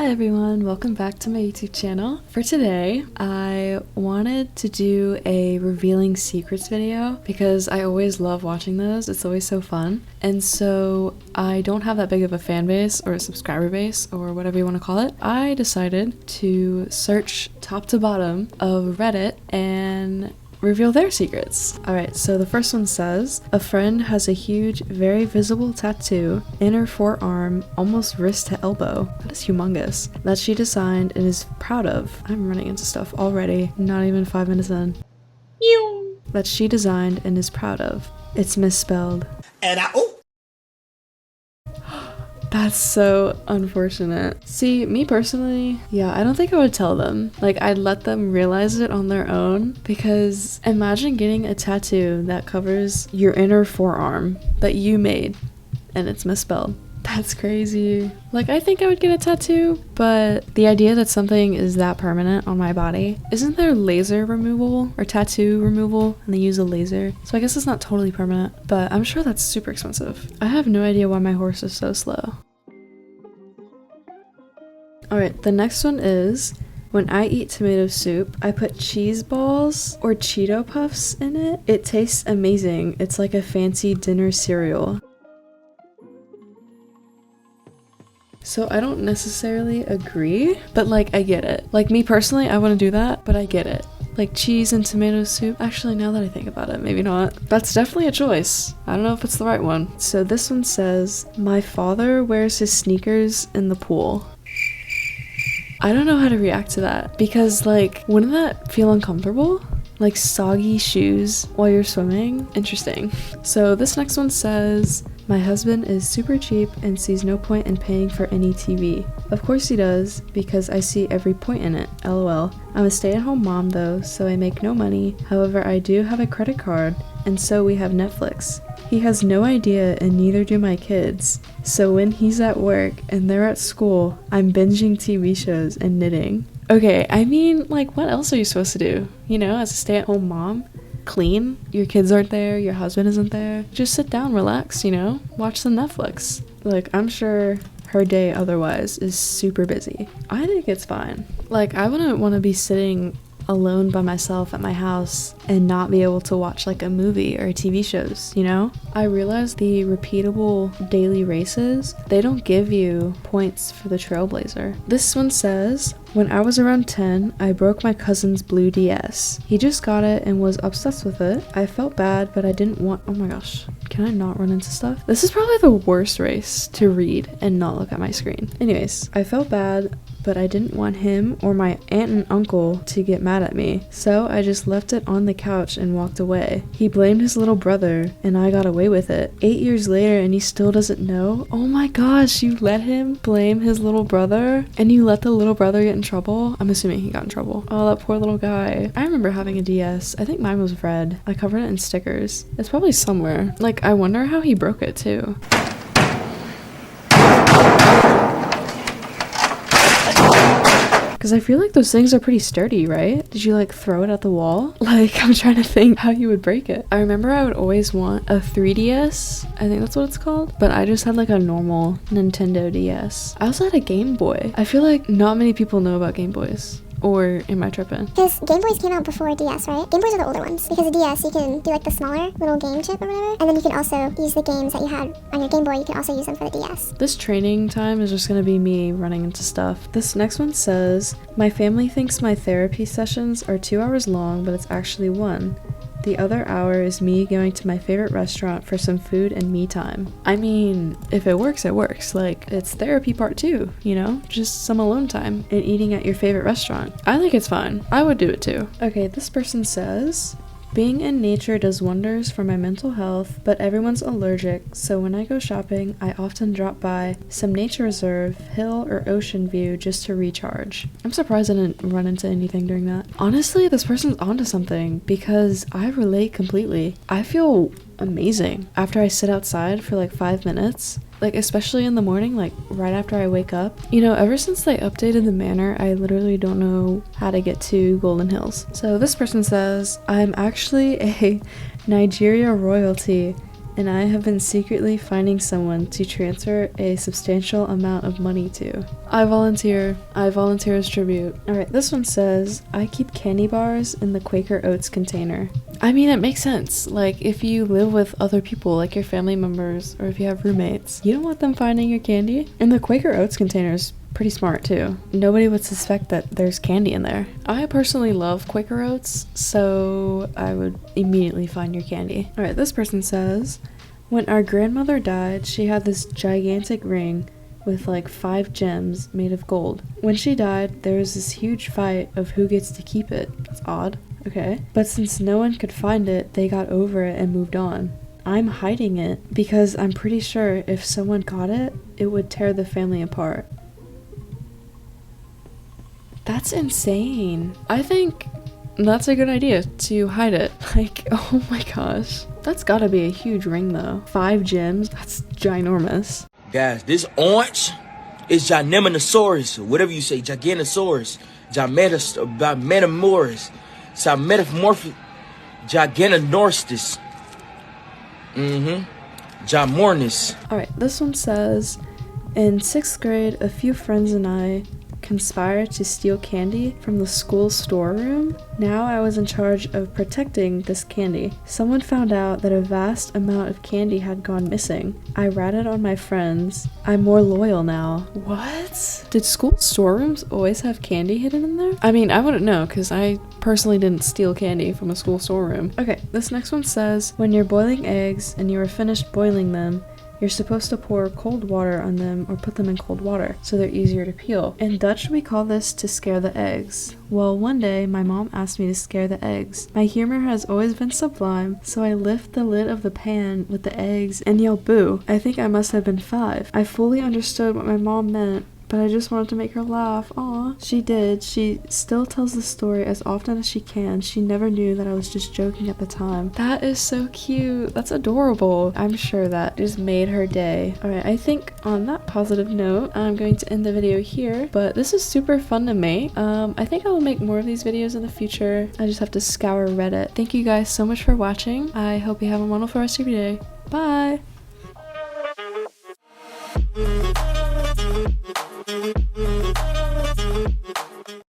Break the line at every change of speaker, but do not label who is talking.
Hi everyone, welcome back to my YouTube channel. For today, I wanted to do a revealing secrets video because I always love watching those. It's always so fun. And so I don't have that big of a fan base or a subscriber base or whatever you want to call it. I decided to search top to bottom of Reddit and reveal their secrets. Alright, so the first one says, a friend has a huge, very visible tattoo in her forearm, almost wrist to elbow. That is humongous. That she designed and is proud of. I'm running into stuff already, not even 5 minutes in. That she designed and is proud of. It's misspelled.
And
That's so unfortunate. See, me personally, yeah, I don't think I would tell them. Like, I'd let them realize it on their own, because imagine getting a tattoo that covers your inner forearm that you made and it's misspelled. That's crazy. Like, I think I would get a tattoo, but the idea that something is that permanent on my body, isn't there laser removal or tattoo removal and they use a laser? So I guess it's not totally permanent, but I'm sure that's super expensive. I have no idea why my horse is so slow. Alright, the next one is, when I eat tomato soup, I put cheese balls or Cheeto Puffs in it. It tastes amazing. It's like a fancy dinner cereal. So I don't necessarily agree, but like, I get it. Like, me personally, I wouldn't do that, but I get it. Like, cheese and tomato soup. Actually, now that I think about it, maybe not. That's definitely a choice. I don't know if it's the right one. So this one says, my father wears his sneakers in the pool. I don't know how to react to that, because like, wouldn't that feel uncomfortable? Like soggy shoes while you're swimming? Interesting. So this next one says, my husband is super cheap and sees no point in paying for any TV. Of course he does, because I see every point in it, lol. I'm a stay-at-home mom though, so I make no money. However, I do have a credit card, and so we have Netflix. He has no idea, and neither do my kids. So when he's at work and they're at school, I'm binging TV shows and knitting. Okay, I mean, like, what else are you supposed to do? You know, as a stay-at-home mom? Clean? Your kids aren't there, your husband isn't there. Just sit down, relax, you know? Watch some Netflix. Like, I'm sure her day otherwise is super busy. I think it's fine. Like, I wouldn't want to be sitting alone by myself at my house and not be able to watch like a movie or TV shows, you know? I realize the repeatable daily races, they don't give you points for the Trailblazer. This one says, when I was around 10, I broke my cousin's blue DS. He just got it and was obsessed with it. I felt bad, but I didn't want— oh my gosh, can I not run into stuff? This is probably the worst race to read and not look at my screen. Anyways, I felt bad, but I didn't want him or my aunt and uncle to get mad at me, so I just left it on the couch and walked away. He blamed his little brother, and I got away with it. 8 years later, and he still doesn't know? Oh my gosh, you let him blame his little brother? And you let the little brother get in trouble? I'm assuming he got in trouble. Oh, that poor little guy. I remember having a DS. I think mine was red. I covered it in stickers. It's probably somewhere. Like, I wonder how he broke it too. Because I feel like those things are pretty sturdy, right? Did you like throw it at the wall? Like, I'm trying to think how you would break it. I remember I would always want a 3DS. I think that's what it's called. But I just had like a normal Nintendo DS. I also had a Game Boy. I feel like not many people know about Game Boys. Or am I tripping?
Because Game Boys came out before DS, right? Game Boys are the older ones. Because the DS, you can do like the smaller little game chip or whatever. And then you can also use the games that you had on your Game Boy. You can also use them for the DS.
This training time is just gonna be me running into stuff. This next one says, my family thinks my therapy sessions are 2 hours long, but it's actually 1. The other hour is me going to my favorite restaurant for some food and me time. I mean, if it works, it works. Like, it's therapy part 2, you know? Just some alone time and eating at your favorite restaurant. I think it's fine. I would do it too. Okay, this person says, being in nature does wonders for my mental health, but everyone's allergic, so when I go shopping, I often drop by some nature reserve, hill, or ocean view just to recharge. I'm surprised I didn't run into anything during that. Honestly, this person's onto something, because I relate completely. I feel amazing after I sit outside for like 5 minutes. Like, especially in the morning, like right after I wake up. You know, ever since they updated the manor, I literally don't know how to get to Golden Hills. So this person says, I'm actually a Nigeria royalty and I have been secretly finding someone to transfer a substantial amount of money to. I volunteer. I volunteer as tribute. Alright, this one says, I keep candy bars in the Quaker Oats container. I mean, it makes sense. Like, if you live with other people, like your family members, or if you have roommates, you don't want them finding your candy. And the Quaker Oats containers pretty smart too. Nobody would suspect that there's candy in there. I personally love Quaker Oats, so I would immediately find your candy. Alright, this person says, when our grandmother died, she had this gigantic ring with like 5 gems made of gold. When she died, there was this huge fight of who gets to keep it. That's odd. Okay. But since no one could find it, they got over it and moved on. I'm hiding it because I'm pretty sure if someone got it, it would tear the family apart. That's insane. I think that's a good idea to hide it. Like, oh my gosh. That's gotta be a huge ring though. 5 gems, that's ginormous.
Guys, this orange is Gigantosaurus, or whatever you say, Gigantosaurus, Gigantosaurus, Metamorphic, Gigantanorstis, Jamornis.
Alright, this one says, in 6th grade, a few friends and I conspired to steal candy from the school storeroom. Now I was in charge of protecting this candy. Someone found out that a vast amount of candy had gone missing. I ratted on my friends. I'm more loyal now. What? Did school storerooms always have candy hidden in there? I mean, I wouldn't know because I personally didn't steal candy from a school storeroom. Okay, this next one says, when you're boiling eggs and you are finished boiling them, you're supposed to pour cold water on them or put them in cold water so they're easier to peel. In Dutch, we call this to scare the eggs. Well, one day, my mom asked me to scare the eggs. My humor has always been sublime, so I lift the lid of the pan with the eggs and yell boo. I think I must have been 5. I fully understood what my mom meant, but I just wanted to make her laugh. Aw. She did. She still tells the story as often as she can. She never knew that I was just joking at the time. That is so cute. That's adorable. I'm sure that just made her day. Alright, I think on that positive note, I'm going to end the video here, but this is super fun to make. I think I will make more of these videos in the future. I just have to scour Reddit. Thank you guys so much for watching. I hope you have a wonderful rest of your day. Bye!